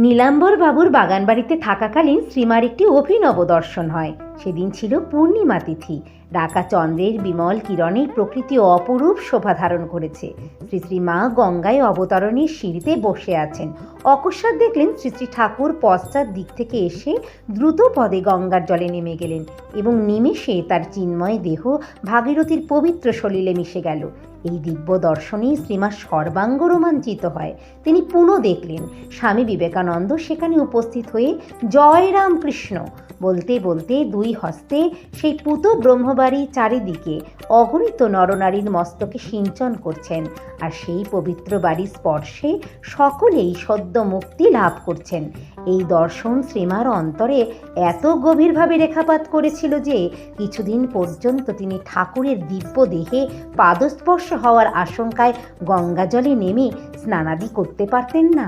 নীলাম্বর বাবুর বাগানবাড়িতে থাকাকালীন শ্রীমার একটি অভিনব দর্শন হয়। সেদিন ছিল পূর্ণিমা তিথি। ডাকা চন্দ্রের বিমল কিরণে প্রকৃতি অপরূপ শোভা ধারণ করেছে। শ্রী শ্রীমা গঙ্গায় অবতরণের সিঁড়িতে বসে আছেন। অকস্মাৎ দেখলেন শ্রী শ্রী ঠাকুর পশ্চাৎ দিক থেকে এসে দ্রুত পদে গঙ্গার জলে নেমে গেলেন এবং নিমেষে তার চিন্ময় দেহ ভাগীরথীর পবিত্র সলিলে মিশে গেল। এই দিব্য দর্শনেই শ্রীমা সর্বাঙ্গ রোমাঞ্চিত হয়। তিনি পুনঃ দেখলেন স্বামী বিবেকানন্দ সেখানে উপস্থিত হয়ে জয় রামকৃষ্ণ বলতে বলতে দুই হস্তে সেই পুত ব্রহ্মবাড়ি চারিদিকে অগণিত নরনারীর মস্তকে সিঞ্চন করছেন, আর সেই পবিত্র বাড়ির স্পর্শে সকলেই সদ্য মুক্তি লাভ করছেন। এই দর্শন শ্রীমার অন্তরে এত গভীরভাবে রেখাপাত করেছিল যে কিছুদিন পর্যন্ত তিনি ঠাকুরের দিব্য দেহে পাদস্পর্শ হওয়ার আশঙ্কায় গঙ্গাজলে নেমে স্নানাদি করতে পারতেন না।